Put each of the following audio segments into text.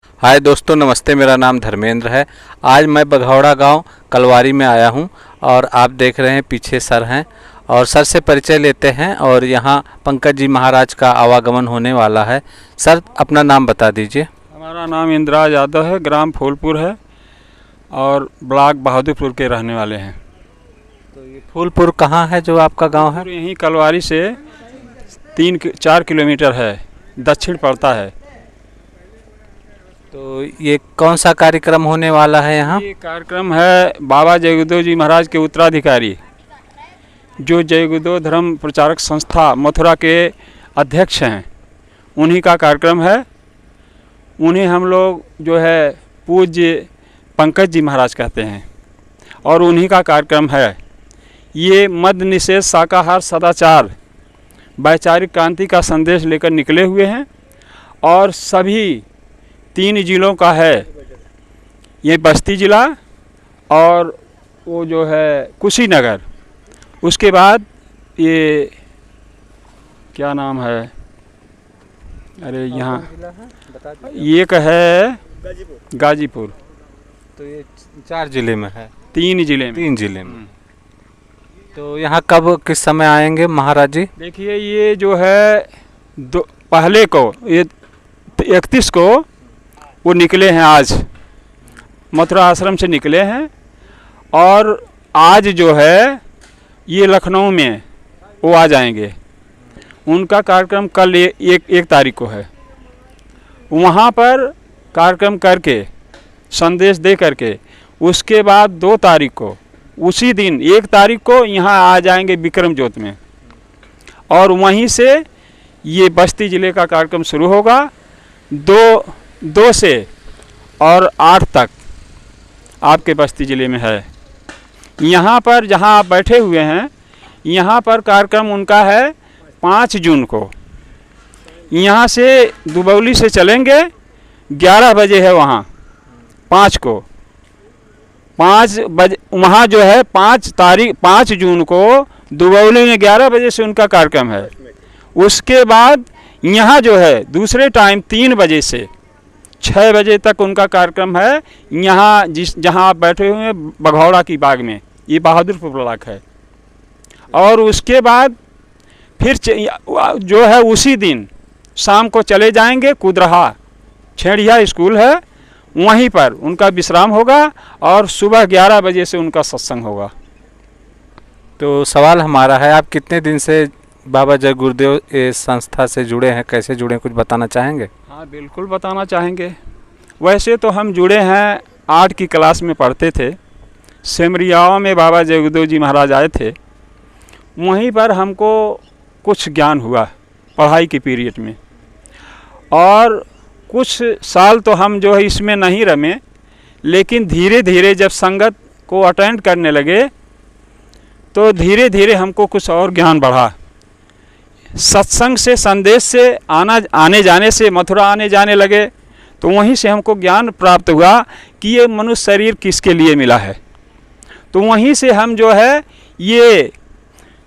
हाय दोस्तों, नमस्ते। मेरा नाम धर्मेंद्र है। आज मैं बघौड़ा गांव कलवारी में आया हूं और आप देख रहे हैं पीछे सर हैं और सर से परिचय लेते हैं। और यहां पंकज जी महाराज का आवागमन होने वाला है। सर, अपना नाम बता दीजिए। हमारा नाम इंद्राज यादव है, ग्राम फूलपुर है और ब्लॉक बहादुरपुर के रहने वाले हैं। तो ये फूलपुर कहाँ है जो आपका गांव है? यहीं कलवारी से 3-4 किलोमीटर है, दक्षिण पड़ता है। तो ये कौन सा कार्यक्रम होने वाला है यहाँ? ये कार्यक्रम है बाबा जय गुरुदेव जी महाराज के उत्तराधिकारी, जो जय गुरुदेव धर्म प्रचारक संस्था मथुरा के अध्यक्ष हैं, उन्हीं का कार्यक्रम है। उन्हें हम लोग जो है पूज्य पंकज जी महाराज कहते हैं और उन्हीं का कार्यक्रम है। ये मद्य निषेध, शाकाहार, सदाचार, वैचारिक क्रांति का संदेश लेकर निकले हुए हैं और सभी 3 जिलों का है। ये बस्ती ज़िला और वो जो है कुशीनगर, उसके बाद ये क्या नाम है, अरे यहाँ एक है गाजीपुर। तो ये 4 जिले में है? 3 जिले में। 3 जिले में। तो यहाँ कब किस समय आएंगे महाराज जी? देखिए, ये जो है पहले को ये 31 को वो निकले हैं, आज मथुरा आश्रम से निकले हैं और आज जो है ये लखनऊ में वो आ जाएंगे। उनका कार्यक्रम कल 1 तारीख को है। वहाँ पर कार्यक्रम करके संदेश दे करके उसके बाद 2 तारीख को, उसी दिन 1 तारीख को यहाँ आ जाएंगे विक्रम ज्योत में और वहीं से ये बस्ती ज़िले का कार्यक्रम शुरू होगा। 2 से और 8 तक आपके बस्ती ज़िले में है। यहाँ पर जहाँ आप बैठे हुए हैं, यहाँ पर कार्यक्रम उनका है 5 जून को। यहाँ से दुबौली से चलेंगे, 11 बजे है वहाँ 5 को। 5 बजे वहाँ जो है 5 जून को दुबौली में 11 बजे से उनका कार्यक्रम है। उसके बाद यहाँ जो है दूसरे टाइम 3 बजे से 6 बजे तक उनका कार्यक्रम है। यहाँ जहाँ आप बैठे हुए हैं बघौड़ा की बाग में, ये बहादुरपुर ब्लॉक है। और उसके बाद फिर जो है उसी दिन शाम को चले जाएंगे कुदरहा, छेड़िया स्कूल है, वहीं पर उनका विश्राम होगा और सुबह 11 बजे से उनका सत्संग होगा। तो सवाल हमारा है, आप कितने दिन से बाबा जय गुरुदेव इस संस्था से जुड़े हैं? कैसे जुड़े, कुछ बताना चाहेंगे? हाँ, बिल्कुल बताना चाहेंगे। वैसे तो हम जुड़े हैं, 8 की क्लास में पढ़ते थे। सिमरियाओं में बाबा जय गुरुदेव जी महाराज आए थे, वहीं पर हमको कुछ ज्ञान हुआ पढ़ाई के पीरियड में। और कुछ साल तो हम जो है इसमें नहीं रमे, लेकिन धीरे धीरे जब संगत को अटेंड करने लगे तो धीरे धीरे हमको कुछ और ज्ञान बढ़ा। सत्संग से, संदेश से आने जाने से मथुरा आने जाने लगे तो वहीं से हमको ज्ञान प्राप्त हुआ कि ये मनुष्य शरीर किसके लिए मिला है। तो वहीं से हम जो है ये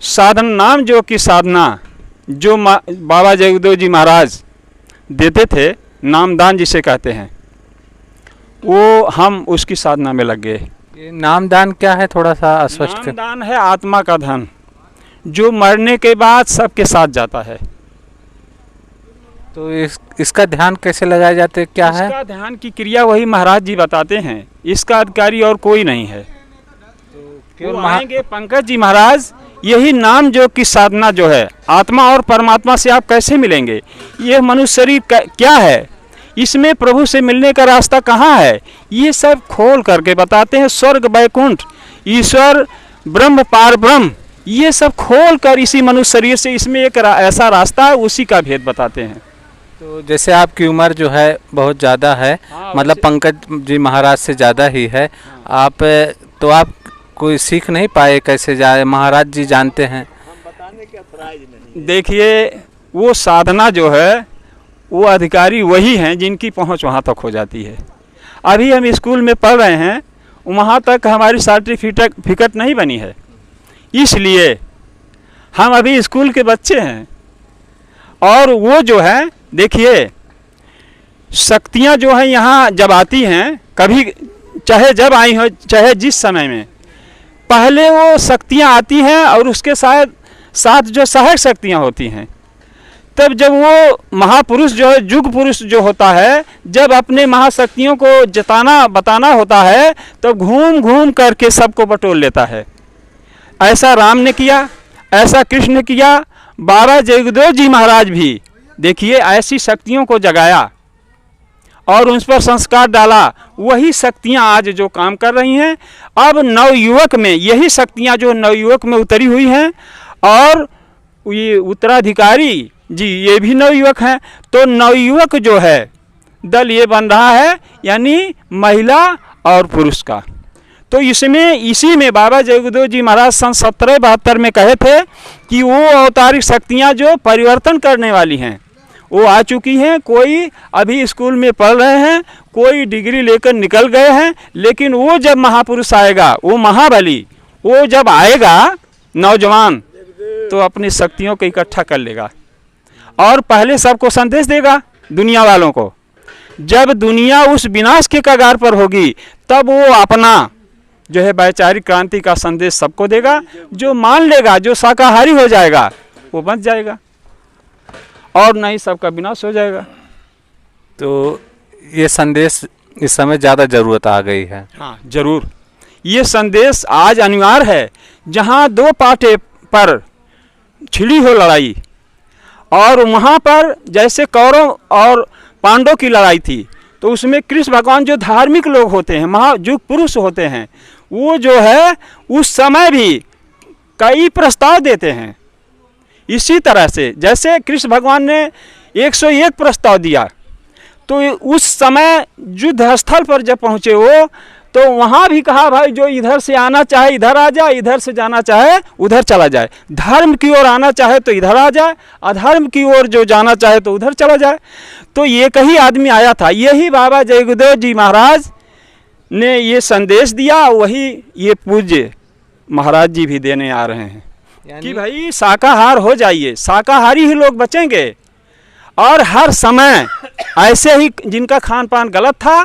साधन नाम जो कि साधना जो बाबा जय गुरुदेव जी महाराज देते थे, नामदान जिसे कहते हैं, वो हम उसकी साधना में लग गए। ये नामदान क्या है, थोड़ा सा स्पष्ट कर। नामदान है आत्मा का धन, जो मरने के बाद सबके साथ जाता है। तो इसका ध्यान कैसे लगाए जाते, क्या है? इसका ध्यान की क्रिया वही महाराज जी बताते हैं, इसका अधिकारी और कोई नहीं है। तो आएंगे पंकज जी महाराज, यही नाम जो कि साधना जो है, आत्मा और परमात्मा से आप कैसे मिलेंगे, ये मनुष्य शरीर क्या है, इसमें प्रभु से मिलने का रास्ता कहाँ है, ये सब खोल करके बताते हैं। स्वर्ग, वैकुंठ, ईश्वर, ब्रह्म, पार ब्रह्म, ये सब खोल कर इसी मनुष्य शरीर से इसमें एक ऐसा रास्ता है, उसी का भेद बताते हैं। तो जैसे आपकी उम्र जो है बहुत ज़्यादा है, मतलब पंकज जी महाराज से ज़्यादा ही है। आप कोई सीख नहीं पाए, कैसे जाए, महाराज जी जानते हैं। देखिए, वो साधना जो है वो अधिकारी वही हैं जिनकी पहुंच वहां तक हो जाती है। अभी हम स्कूल में पढ़ रहे हैं, वहां तक हमारी सर्टिफिकेट नहीं बनी है, इसलिए हम अभी स्कूल के बच्चे हैं। और वो जो है देखिए, शक्तियाँ जो हैं यहाँ जब आती हैं, कभी चाहे जब आई हो चाहे जिस समय में, पहले वो शक्तियाँ आती हैं और उसके साथ जो सहायक शक्तियाँ होती हैं। तब जब वो महापुरुष जो है, युग पुरुष जो होता है, जब अपने महाशक्तियों को जताना बताना होता है तो घूम घूम करके सबको बटोर लेता है। ऐसा राम ने किया, ऐसा कृष्ण ने किया, बाबा जगदेव जी महाराज भी देखिए ऐसी शक्तियों को जगाया और उन पर संस्कार डाला। वही शक्तियाँ आज जो काम कर रही हैं, अब नवयुवक में यही शक्तियाँ जो नवयुवक में उतरी हुई हैं, और ये उत्तराधिकारी जी ये भी नवयुवक हैं। तो नवयुवक जो है दल ये बन रहा है, यानी महिला और पुरुष का। तो इसी में बाबा जगदेव जी महाराज सन 1772 में कहे थे कि वो अवतारिक शक्तियाँ जो परिवर्तन करने वाली हैं वो आ चुकी हैं। कोई अभी स्कूल में पढ़ रहे हैं, कोई डिग्री लेकर निकल गए हैं, लेकिन वो जब महापुरुष आएगा, वो महाबली, वो जब आएगा नौजवान, तो अपनी शक्तियों को इकट्ठा कर लेगा और पहले सबको संदेश देगा दुनिया वालों को। जब दुनिया उस विनाश के कगार पर होगी तब वो अपना जो है वैचारिक क्रांति का संदेश सबको देगा। जो मान लेगा, जो शाकाहारी हो जाएगा, वो बच जाएगा और नहीं सबका विनाश हो जाएगा। तो ये संदेश इस समय ज़्यादा ज़रूरत आ गई है। हाँ जरूर, ये संदेश आज अनिवार्य है। जहाँ दो पाटे पर छिड़ी हो लड़ाई, और वहाँ पर जैसे कौरव और पांडव की लड़ाई थी, तो उसमें कृष्ण भगवान जो धार्मिक लोग होते हैं, महायुग पुरुष होते हैं, वो जो है उस समय भी कई प्रस्ताव देते हैं। इसी तरह से जैसे कृष्ण भगवान ने 101 प्रस्ताव दिया, तो उस समय युद्ध स्थल पर जब पहुँचे वो, तो वहाँ भी कहा भाई जो इधर से आना चाहे इधर आ जाए, इधर से जाना चाहे उधर चला जाए, धर्म की ओर आना चाहे तो इधर आ जाए, अधर्म की ओर जो जाना चाहे तो उधर चला जाए। तो ये कई आदमी आया था, यही बाबा जगदेव जी महाराज ने ये संदेश दिया, वही ये पूज्य महाराज जी भी देने आ रहे हैं कि भाई शाकाहार हो जाइए, शाकाहारी ही लोग बचेंगे। और हर समय ऐसे ही जिनका खान पान गलत था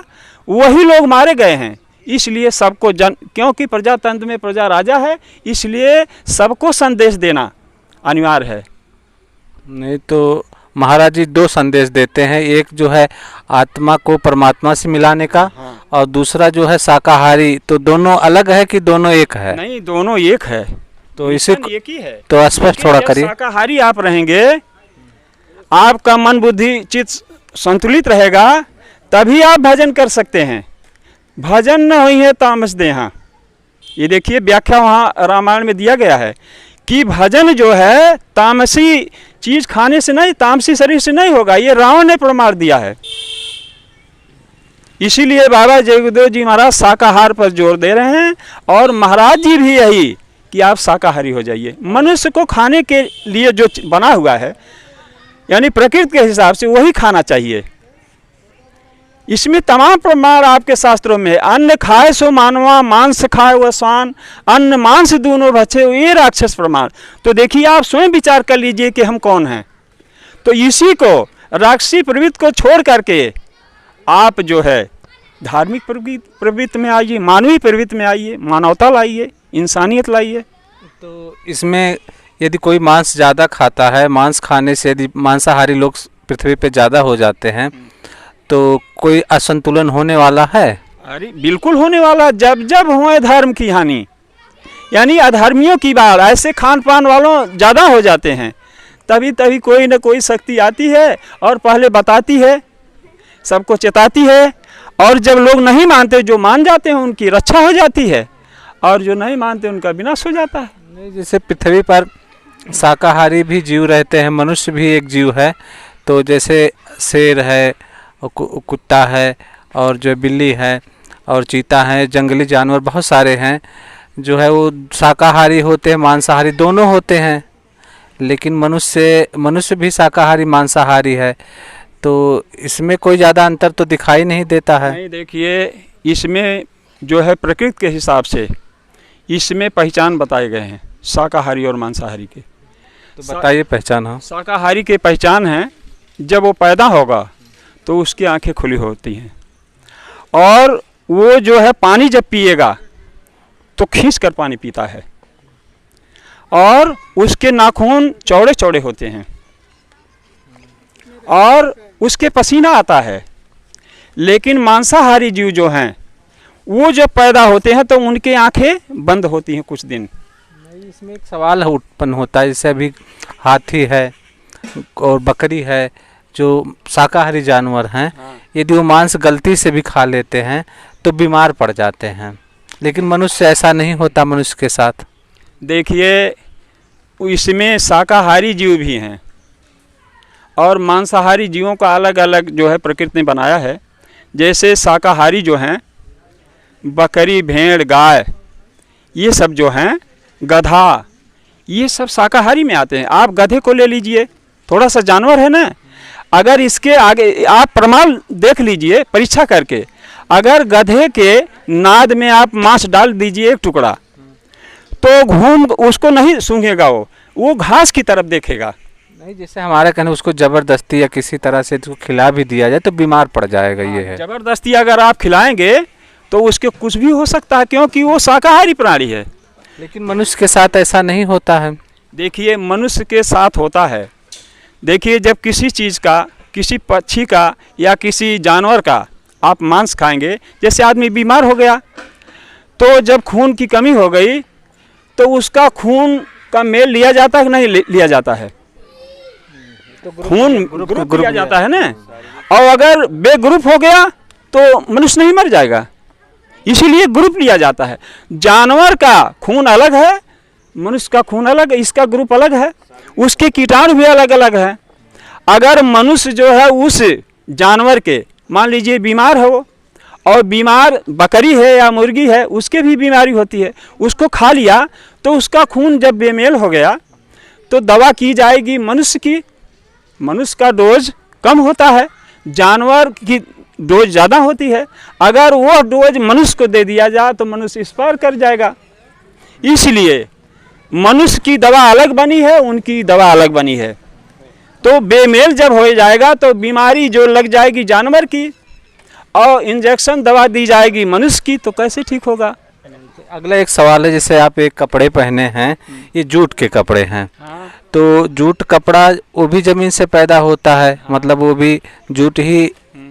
वही लोग मारे गए हैं। इसलिए सबको क्योंकि प्रजातंत्र में प्रजा राजा है, इसलिए सबको संदेश देना अनिवार्य है। नहीं तो महाराज जी दो संदेश देते हैं, एक जो है आत्मा को परमात्मा से मिलाने का, हाँ। और दूसरा जो है शाकाहारी। तो दोनों अलग है कि दोनों एक है? नहीं, दोनों एक है। तो इसे एक ही है। तो स्पष्ट थोड़ा करिए। शाकाहारी आप रहेंगे, आपका मन बुद्धि चित्त संतुलित रहेगा, तभी आप भजन कर सकते हैं। भजन न हुई है तामस देहा। ये देखिए व्याख्या वहाँ रामायण में दिया गया है कि भजन जो है तामसी चीज खाने से नहीं, तामसी शरीर से नहीं होगा। ये रावण ने प्रमाण दिया है। इसीलिए बाबा जगदेव जी महाराज शाकाहार पर जोर दे रहे हैं, और महाराज जी भी यही कि आप शाकाहारी हो जाइए। मनुष्य को खाने के लिए जो बना हुआ है, यानी प्रकृति के हिसाब से वही खाना चाहिए। इसमें तमाम प्रमाण आपके शास्त्रों में है। अन्न खाए सो मानवा, मांस खाए वह स्वान, अन्न मांस दोनों भक्षे ये राक्षस प्रमाण। तो देखिए आप स्वयं विचार कर लीजिए कि हम कौन हैं। तो इसी को राक्षसी प्रवृत्ति को छोड़ करके आप जो है धार्मिक प्रवृत्ति में आइए, मानवीय प्रवृत्ति में आइए, मानवता लाइए, इंसानियत लाइए। तो इसमें यदि कोई मांस ज़्यादा खाता है, मांस खाने से यदि मांसाहारी लोग पृथ्वी पे ज़्यादा हो जाते हैं, तो कोई असंतुलन होने वाला है? अरे बिल्कुल होने वाला। जब जब हुए धर्म की हानि, यानी अधर्मियों की बात, ऐसे खान पान वालों ज़्यादा हो जाते हैं, तभी तभी कोई न कोई शक्ति आती है और पहले बताती है, सबको चेताती है। और जब लोग नहीं मानते, जो मान जाते हैं उनकी रक्षा हो जाती है, और जो नहीं मानते उनका विनाश हो जाता है। नहीं, जैसे पृथ्वी पर शाकाहारी भी जीव रहते हैं, मनुष्य भी एक जीव है। तो जैसे शेर है, कुत्ता है, और जो बिल्ली है, और चीता है, जंगली जानवर बहुत सारे हैं जो है वो शाकाहारी होते हैं, मांसाहारी दोनों होते हैं। लेकिन मनुष्य भी शाकाहारी मांसाहारी है। तो इसमें कोई ज़्यादा अंतर तो दिखाई नहीं देता है। नहीं, देखिए इसमें जो है प्रकृति के हिसाब से इसमें पहचान बताए गए हैं शाकाहारी और मांसाहारी के। तो बताइए पहचान। हाँ, शाकाहारी के पहचान है, जब वो पैदा होगा तो उसकी आंखें खुली होती हैं, और वो जो है पानी जब पिएगा तो खींच कर पानी पीता है, और उसके नाखून चौड़े चौड़े होते हैं और उसके पसीना आता है। लेकिन मांसाहारी जीव जो हैं वो जब पैदा होते हैं तो उनकी आंखें बंद होती हैं कुछ दिन। इसमें एक सवाल उत्पन्न होता है, जैसे अभी हाथी है और बकरी है जो शाकाहारी जानवर हैं, यदि वो मांस गलती से भी खा लेते हैं तो बीमार पड़ जाते हैं, लेकिन मनुष्य ऐसा नहीं होता मनुष्य के साथ। देखिए, इसमें शाकाहारी जीव भी हैं और मांसाहारी जीवों का अलग अलग जो है प्रकृति ने बनाया है। जैसे शाकाहारी जो हैं, बकरी, भेड़, गाय, ये सब जो हैं, गधा, ये सब शाकाहारी में आते हैं। आप गधे को ले लीजिए, थोड़ा सा जानवर है ना, अगर इसके आगे आप प्रमाण देख लीजिए परीक्षा करके, अगर गधे के नाद में आप मांस डाल दीजिए एक टुकड़ा, तो घूम उसको नहीं सूंघेगा, वो घास की तरफ देखेगा। नहीं, जैसे हमारे कहने उसको जबरदस्ती या किसी तरह से उसको खिला भी दिया जाए तो बीमार पड़ जाएगा। ये है, जबरदस्ती अगर आप खिलाएंगे तो उसके कुछ भी हो सकता है, क्योंकि वो शाकाहारी प्राणी है। लेकिन मनुष्य के साथ ऐसा नहीं होता है। देखिए, मनुष्य के साथ होता है। देखिए, जब किसी चीज़ का, किसी पक्षी का या किसी जानवर का आप मांस खाएंगे, जैसे आदमी बीमार हो गया तो जब खून की कमी हो गई तो उसका खून का मेल लिया जाता है कि नहीं लिया जाता है? तो खून ग्रुप लिया जाता है ना, और अगर बेग्रुप हो गया तो मनुष्य नहीं मर जाएगा, इसीलिए ग्रुप लिया जाता है। जानवर का खून अलग है, मनुष्य का खून अलग है, इसका ग्रुप अलग है, उसके कीटाणु भी अलग अलग है। अगर मनुष्य जो है उस जानवर के, मान लीजिए बीमार है वो, और बीमार बकरी है या मुर्गी है, उसके भी बीमारी होती है, उसको खा लिया तो उसका खून जब बेमेल हो गया तो दवा की जाएगी मनुष्य की। मनुष्य का डोज कम होता है, जानवर की डोज ज़्यादा होती है। अगर वो डोज मनुष्य को दे दिया जाए तो मनुष्य एक्सपायर कर जाएगा। इसलिए मनुष्य की दवा अलग बनी है, उनकी दवा अलग बनी है। तो बेमेल जब हो जाएगा तो बीमारी जो लग जाएगी जानवर की और इंजेक्शन दवा दी जाएगी मनुष्य की, तो कैसे ठीक होगा? अगला एक सवाल है, जैसे आप एक कपड़े पहने हैं, ये जूट के कपड़े हैं, तो जूट कपड़ा वो भी ज़मीन से पैदा होता है, मतलब वो भी जूट ही,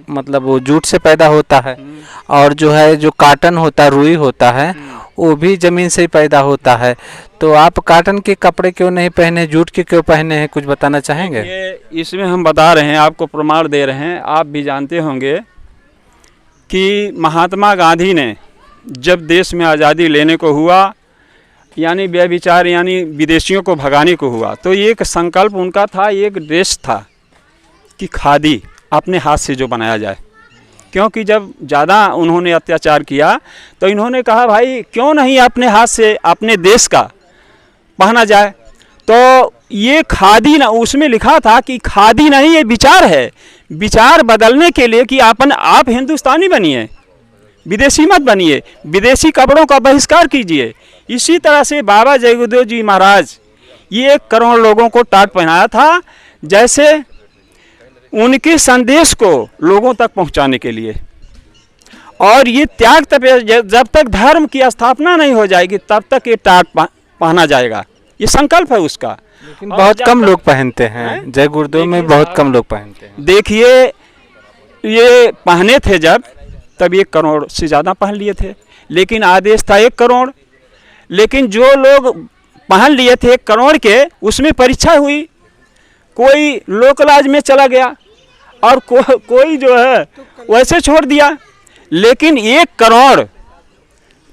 मतलब वो जूट से पैदा होता है, और जो है जो काटन होता है, रुई होता है, वो भी ज़मीन से ही पैदा होता है। तो आप काटन के कपड़े क्यों नहीं पहने, जूट के क्यों पहने हैं, कुछ बताना चाहेंगे? ये इसमें हम बता रहे हैं, आपको प्रमाण दे रहे हैं। आप भी जानते होंगे कि महात्मा गांधी ने जब देश में आज़ादी लेने को हुआ, यानी व्यभिचार यानी विदेशियों को भगाने को हुआ, तो एक संकल्प उनका था, एक ड्रेस था कि खादी अपने हाथ से जो बनाया जाए। क्योंकि जब ज़्यादा उन्होंने अत्याचार किया तो इन्होंने कहा भाई क्यों नहीं अपने हाथ से अपने देश का पहना जाए। तो ये खादी ना, उसमें लिखा था कि खादी नहीं, ये विचार है। विचार बदलने के लिए कि आप हिंदुस्तानी बनिए, विदेशी मत बनिए, विदेशी कपड़ों का बहिष्कार कीजिए। इसी तरह से बाबा जय गुरुदेव जी महाराज ये 1 करोड़ लोगों को टाट पहनाया था, जैसे उनके संदेश को लोगों तक पहुंचाने के लिए। और ये त्याग तपस्या, जब तक धर्म की स्थापना नहीं हो जाएगी तब तक ये टाट पहना जाएगा, ये संकल्प है उसका। लेकिन बहुत कम लोग पहनते हैं, जय गुरुदेव में बहुत कम लोग पहनते हैं। देखिए, ये पहने थे जब, तब 1 करोड़ से ज़्यादा पहन लिए थे, लेकिन आदेश था 1 करोड़। लेकिन जो लोग पहन लिए थे 1 करोड़ के, उसमें परीक्षा हुई, कोई लोकलाज में चला गया और कोई जो है वैसे छोड़ दिया। लेकिन 1 करोड़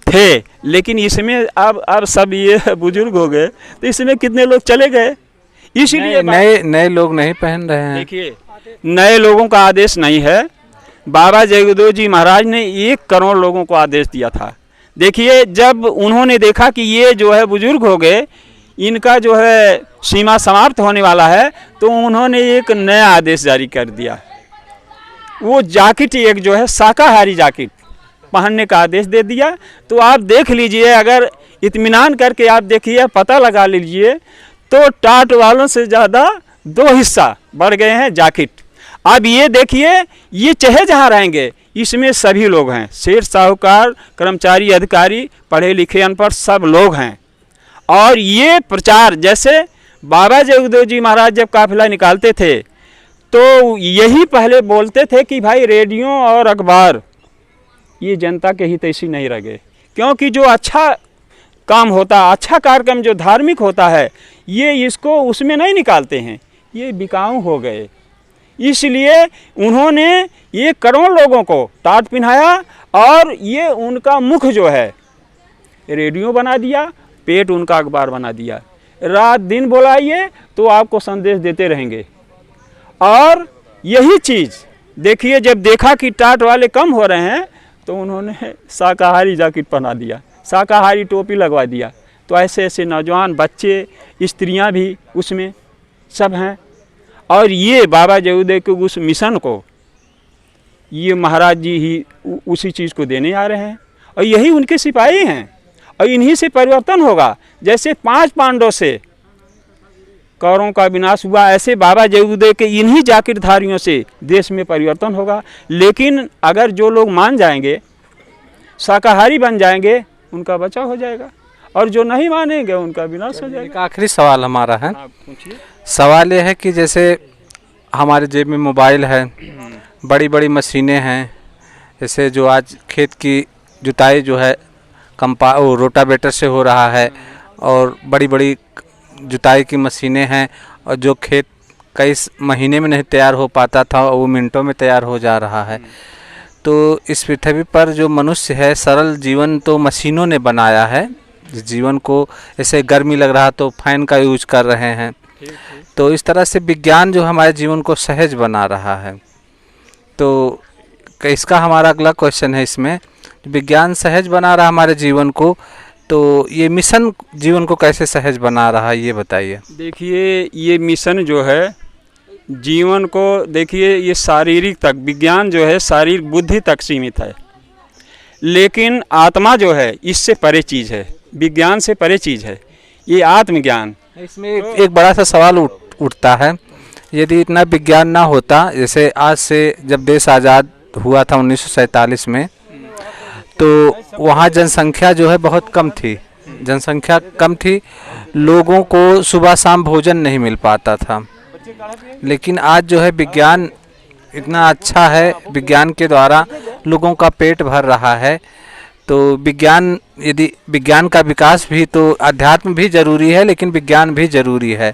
थे, लेकिन इसमें अब सब ये बुजुर्ग हो गए तो इसमें कितने लोग चले गए, इसीलिए नए लोग नहीं पहन रहे हैं। देखिए, नए लोगों का आदेश नहीं है, बाबा जय गुरुदेव जी महाराज ने 1 करोड़ लोगों को आदेश दिया था। देखिए, जब उन्होंने देखा कि ये जो है बुजुर्ग हो गए, इनका जो है सीमा समाप्त होने वाला है, तो उन्होंने एक नया आदेश जारी कर दिया। वो जैकेट, एक जो है शाकाहारी जैकेट पहनने का आदेश दे दिया। तो आप देख लीजिए, अगर इत्मीनान करके आप देखिए, पता लगा लीजिए, तो टाट वालों से ज़्यादा 2 हिस्सा बढ़ गए हैं जैकेट। अब ये देखिए, ये चाहे जहाँ रहेंगे, इसमें सभी लोग हैं, सेठ साहूकार, कर्मचारी, अधिकारी, पढ़े लिखे अनपढ़ सब लोग हैं। और ये प्रचार, जैसे बाबा जगदेव जी महाराज जब काफिला निकालते थे तो यही पहले बोलते थे कि भाई रेडियो और अखबार ये जनता के हित ऐसी नहीं रहे, क्योंकि जो अच्छा काम होता, अच्छा कार्यक्रम जो धार्मिक होता है, ये इसको उसमें नहीं निकालते हैं, ये बिकाऊ हो गए। इसलिए उन्होंने ये करोड़ लोगों को टाट पिन्हाया और ये उनका मुख जो है रेडियो बना दिया, पेट उनका अखबार बना दिया। रात दिन बुलाइए तो आपको संदेश देते रहेंगे। और यही चीज़ देखिए, जब देखा कि टाट वाले कम हो रहे हैं तो उन्होंने शाकाहारी जैकेट पहना दिया, शाकाहारी टोपी लगवा दिया। तो ऐसे ऐसे नौजवान, बच्चे, स्त्रियां भी उसमें सब हैं। और ये बाबा जगदेव के उस मिशन को ये महाराज जी ही उसी चीज़ को देने आ रहे हैं और यही उनके सिपाही हैं। और इन्हीं से परिवर्तन होगा। जैसे 5 पांडवों से कौरवों का विनाश हुआ, ऐसे बाबा जगदेव के इन्हीं जाकिरधारियों से देश में परिवर्तन होगा। लेकिन अगर जो लोग मान जाएंगे, शाकाहारी बन जाएंगे, उनका बचाव हो जाएगा, और जो नहीं मानेंगे उनका विनाश हो जाएगा। एक आखिरी सवाल हमारा है। पूछिए। सवाल यह है कि जैसे हमारे जेब में मोबाइल है, बड़ी बड़ी मशीनें हैं, जैसे जो आज खेत की जुताई जो है रोटावेटर से हो रहा है, और बड़ी बड़ी जुताई की मशीनें हैं, और जो खेत कई महीने में नहीं तैयार हो पाता था वो मिनटों में तैयार हो जा रहा है। तो इस पृथ्वी पर जो मनुष्य है, सरल जीवन तो मशीनों ने बनाया है। जिस जीवन को जैसे गर्मी लग रहा तो फैन का यूज कर रहे हैं, तो इस तरह से विज्ञान जो हमारे जीवन को सहज बना रहा है। तो इसका हमारा अगला क्वेश्चन है, इसमें विज्ञान सहज बना रहा हमारे जीवन को, तो ये मिशन जीवन को कैसे सहज बना रहा है, ये बताइए। देखिए, ये मिशन जो है जीवन को, देखिए ये शारीरिक तक, विज्ञान जो है शारीरिक बुद्धि तक सीमित है, लेकिन आत्मा जो है इससे परे चीज़ है, विज्ञान से परे चीज़ है, ये आत्मज्ञान। इसमें एक बड़ा सा सवाल उठता है, यदि इतना विज्ञान ना होता, जैसे आज से जब देश आज़ाद हुआ था 1947 में, तो वहाँ जनसंख्या जो है बहुत कम थी, जनसंख्या कम थी, लोगों को सुबह शाम भोजन नहीं मिल पाता था। लेकिन आज जो है विज्ञान इतना अच्छा है, विज्ञान के द्वारा लोगों का पेट भर रहा है। तो विज्ञान, यदि विज्ञान का विकास भी, तो अध्यात्म भी जरूरी है, लेकिन विज्ञान भी जरूरी है।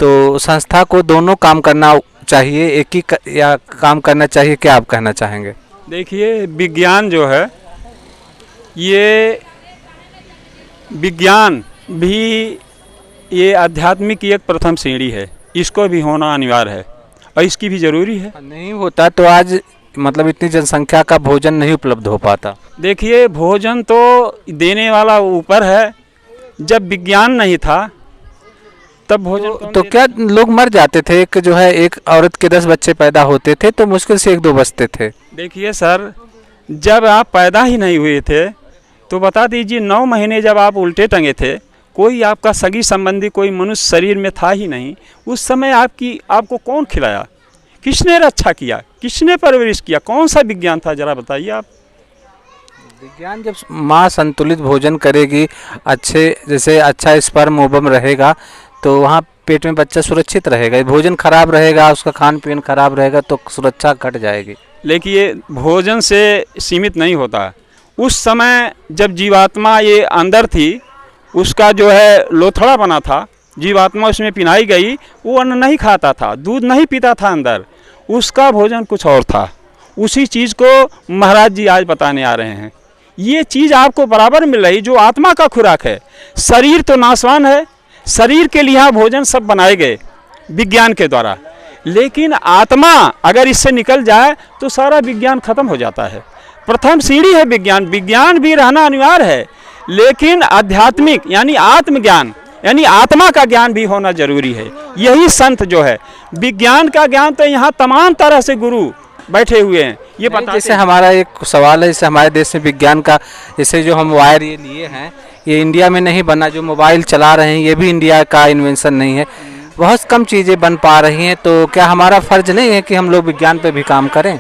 तो संस्था को दोनों काम करना चाहिए, एक ही या काम करना चाहिए, क्या आप कहना चाहेंगे? देखिए, विज्ञान जो है, ये विज्ञान भी ये आध्यात्मिक की एक प्रथम सीढ़ी है, इसको भी होना अनिवार्य है और इसकी भी ज़रूरी है। नहीं होता तो आज मतलब इतनी जनसंख्या का भोजन नहीं उपलब्ध हो पाता। देखिए, भोजन तो देने वाला ऊपर है, जब विज्ञान नहीं था तब भोजन तो क्या लोग मर जाते थे? एक जो है, एक औरत के 10 बच्चे पैदा होते थे तो मुश्किल से 1-2 बचते थे। देखिए सर, जब आप पैदा ही नहीं हुए थे तो बता दीजिए, 9 महीने जब आप उल्टे टंगे थे, कोई आपका सगी संबंधी, कोई मनुष्य शरीर में था ही नहीं। उस समय आपको कौन खिलाया, किसने रक्षा किया, किसने परवरिश किया, कौन सा विज्ञान था, जरा बताइए आप। विज्ञान जब माँ संतुलित भोजन करेगी, अच्छे जैसे अच्छा स्पर्म ओवम रहेगा, तो वहाँ पेट में बच्चा सुरक्षित रहेगा। भोजन खराब रहेगा, उसका खान पीन खराब रहेगा तो सुरक्षा घट जाएगी। लेकिन ये भोजन से सीमित नहीं होता। उस समय जब जीवात्मा ये अंदर थी, उसका जो है लोथड़ा बना था, जीवात्मा उसमें पिनाई गई, वो अन्न नहीं खाता था, दूध नहीं पीता था अंदर, उसका भोजन कुछ और था। उसी चीज़ को महाराज जी आज बताने आ रहे हैं। ये चीज़ आपको बराबर मिल रही, जो आत्मा का खुराक है। शरीर तो नाशवान है, शरीर के लिए भोजन सब बनाए गए विज्ञान के द्वारा, लेकिन आत्मा अगर इससे निकल जाए तो सारा विज्ञान खत्म हो जाता है। प्रथम सीढ़ी है विज्ञान। विज्ञान भी रहना अनिवार्य है, लेकिन आध्यात्मिक यानी आत्मज्ञान यानी आत्मा का ज्ञान भी होना जरूरी है। यही संत जो है, विज्ञान का ज्ञान तो यहाँ तमाम तरह से गुरु बैठे हुए हैं। ये पता, जैसे हमारा एक सवाल है, जैसे हमारे देश में विज्ञान का, जैसे जो हम वायर ये लिए हैं, ये इंडिया में नहीं बना। जो मोबाइल चला रहे हैं ये भी इंडिया का इन्वेंशन नहीं है। बहुत कम चीज़ें बन पा रही हैं, तो क्या हमारा फर्ज नहीं है कि हम लोग विज्ञान पे भी काम करें?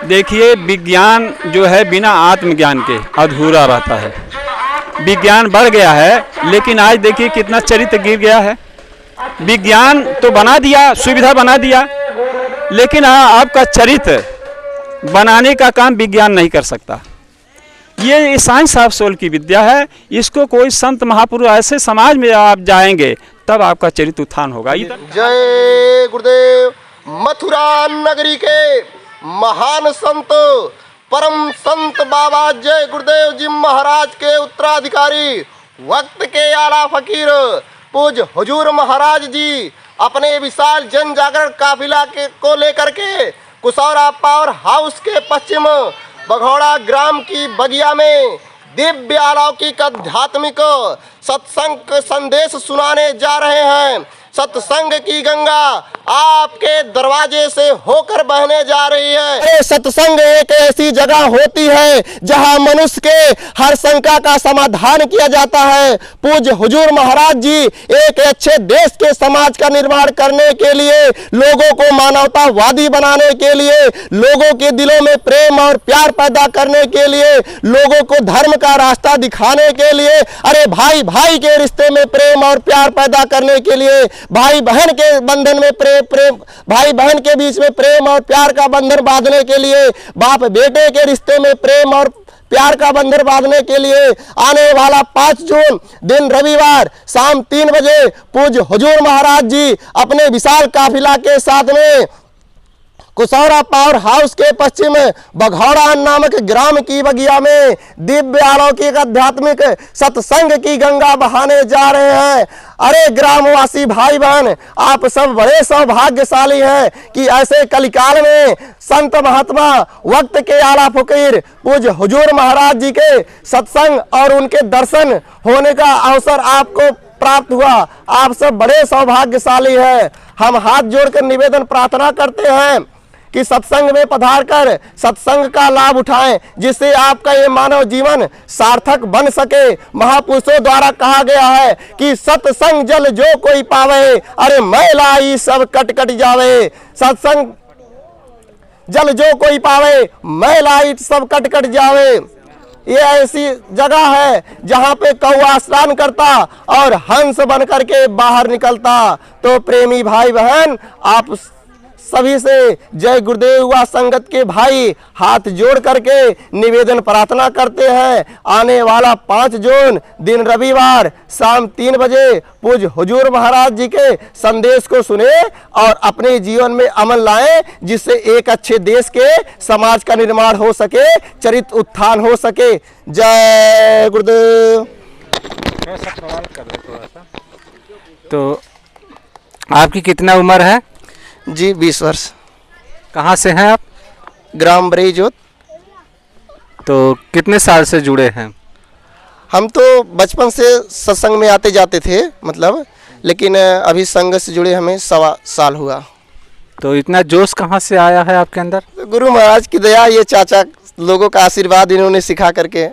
देखिए, विज्ञान जो है बिना आत्मज्ञान के अधूरा रहता है। विज्ञान बढ़ गया है, लेकिन आज देखिए कितना चरित्र गिर गया है। विज्ञान तो बना दिया, सुविधा बना दिया, लेकिन आपका चरित्र बनाने का काम विज्ञान नहीं कर सकता। ये साइंस ऑफ सोल की विद्या है। इसको कोई संत महापुरुष, ऐसे समाज में आप जाएंगे तब आपका चरित्र उत्थान होगा। जय गुरुदेव। मथुरा नगरी के महान संत, परम संत बाबा जय गुरुदेव जी महाराज के उत्तराधिकारी, वक्त के आला फकीर पूज्य हुजूर महाराज जी अपने विशाल जन जागरण काफिला को लेकर के कुशौरा पावर हाउस के पश्चिम बघौड़ा ग्राम की बगिया में दिव्य अलौकिक आध्यात्मिक सत्संग संदेश सुनाने जा रहे हैं। सत्संग की गंगा आपके दरवाजे से होकर बहने जा रही है। अरे सत्संग एक ऐसी जगह होती है जहां मनुष्य के हर शंका का समाधान किया जाता है। पूज्य हुजूर महाराज जी एक अच्छे देश के समाज का निर्माण करने के लिए, लोगों को मानवतावादी बनाने के लिए, लोगों के दिलों में प्रेम और प्यार पैदा करने के लिए, लोगों को धर्म का रास्ता दिखाने के लिए, अरे भाई भाई के रिश्ते में प्रेम और प्यार पैदा करने के लिए, भाई बहन के बंधन में प्रेम भाई बहन के बीच में प्रेम और प्यार का बंधन बांधने के लिए, बाप बेटे के रिश्ते में प्रेम और प्यार का बंधन बांधने के लिए आने वाला 5 जून दिन रविवार शाम 3 बजे पूज्य हुजूर महाराज जी अपने विशाल काफिला के साथ में कुशौरा पावर हाउस के पश्चिम बघौड़ा नामक ग्राम की बगिया में दिव्य अलौकिक आध्यात्मिक सत्संग की गंगा बहाने जा रहे हैं। अरे ग्रामवासी भाई बहन, आप सब बड़े सौभाग्यशाली हैं कि ऐसे कलिकाल में संत महात्मा वक्त के आला फकीर पूज्य हुजूर महाराज जी के सत्संग और उनके दर्शन होने का अवसर आपको प्राप्त हुआ। आप सब बड़े सौभाग्यशाली हैं। हम हाथ जोड़कर निवेदन प्रार्थना करते हैं कि सत्संग में पधार कर सत्संग का लाभ उठाएं, जिससे आपका ये मानव जीवन सार्थक बन सके। महापुरुषों द्वारा कहा गया है कि सत्संग जल जो कोई पावे, अरे मैला ई सब कट कट जावे। सत्संग जल जो कोई पावे, मैला ई सब कट कट जावे। ये ऐसी जगह है जहाँ पे कौवा स्नान करता और हंस बन करके बाहर निकलता। तो प्रेमी भाई बहन, आप सभी से जय गुरुदेव युवा संगत के भाई हाथ जोड़ करके निवेदन प्रार्थना करते हैं। आने वाला 5 जून दिन रविवार शाम 3 बजे पूज्य हुजूर महाराज जी के संदेश को सुने और अपने जीवन में अमल लाएं, जिससे एक अच्छे देश के समाज का निर्माण हो सके, चरित्र उत्थान हो सके। जय गुरुदेव। तो आपकी कितना उम्र है? जी 20 वर्ष। कहाँ से हैं आप? ग्राम बरेजोत। तो कितने साल से जुड़े हैं? हम तो बचपन से सत्संग में आते जाते थे मतलब, लेकिन अभी संघ से जुड़े हमें 1.25 साल हुआ। तो इतना जोश कहाँ से आया है आपके अंदर? तो गुरु महाराज की दया, ये चाचा लोगों का आशीर्वाद, इन्होंने सिखा करके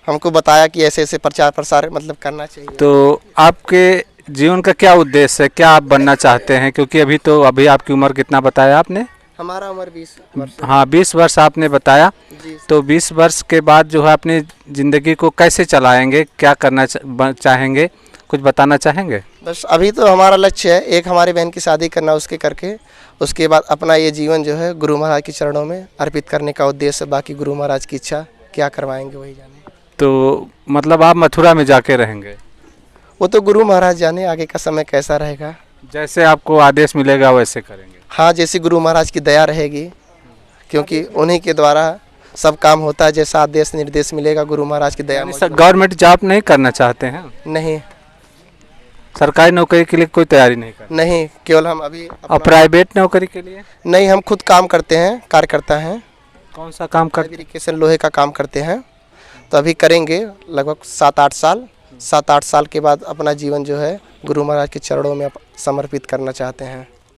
हमको बताया कि ऐसे ऐसे प्रचार प्रसार मतलब करना चाहिए। तो आपके जीवन का क्या उद्देश्य है, क्या आप बनना चाहते हैं? क्योंकि अभी आपकी उम्र कितना बताया आपने? हमारा उम्र 20 वर्ष। हाँ, 20 वर्ष आपने बताया। जी। तो 20 वर्ष के बाद जो है अपनी ज़िंदगी को कैसे चलाएंगे, क्या करना चाहेंगे, कुछ बताना चाहेंगे? बस अभी तो हमारा लक्ष्य है एक हमारी बहन की शादी करना, उसके करके उसके बाद अपना ये जीवन जो है गुरु महाराज के चरणों में अर्पित करने का उद्देश्य। बाकी गुरु महाराज की इच्छा क्या करवाएंगे वही जाने। तो मतलब आप मथुरा में जाके रहेंगे? वो तो गुरु महाराज जाने आगे का समय कैसा रहेगा। जैसे आपको आदेश मिलेगा वैसे करेंगे? हाँ, जैसे गुरु महाराज की दया रहेगी, क्योंकि उन्हीं के द्वारा सब काम होता है। जैसा आदेश निर्देश मिलेगा गुरु महाराज की दया। गवर्नमेंट जॉब नहीं करना चाहते हैं? नहीं, सरकारी नौकरी के लिए कोई तैयारी नहीं करते? नहीं, केवल हम अभी और प्राइवेट नौकरी के लिए? नहीं, हम खुद काम करते हैं, कार्यकर्ता हैं। कौन सा काम करते? फैब्रिकेशन लोहे का काम करते हैं। तो अभी करेंगे लगभग 7-8 साल। 7-8 साल के बाद अपना जीवन जो है गुरु महाराज के चरणों में समर्पित करना चाहते हैं।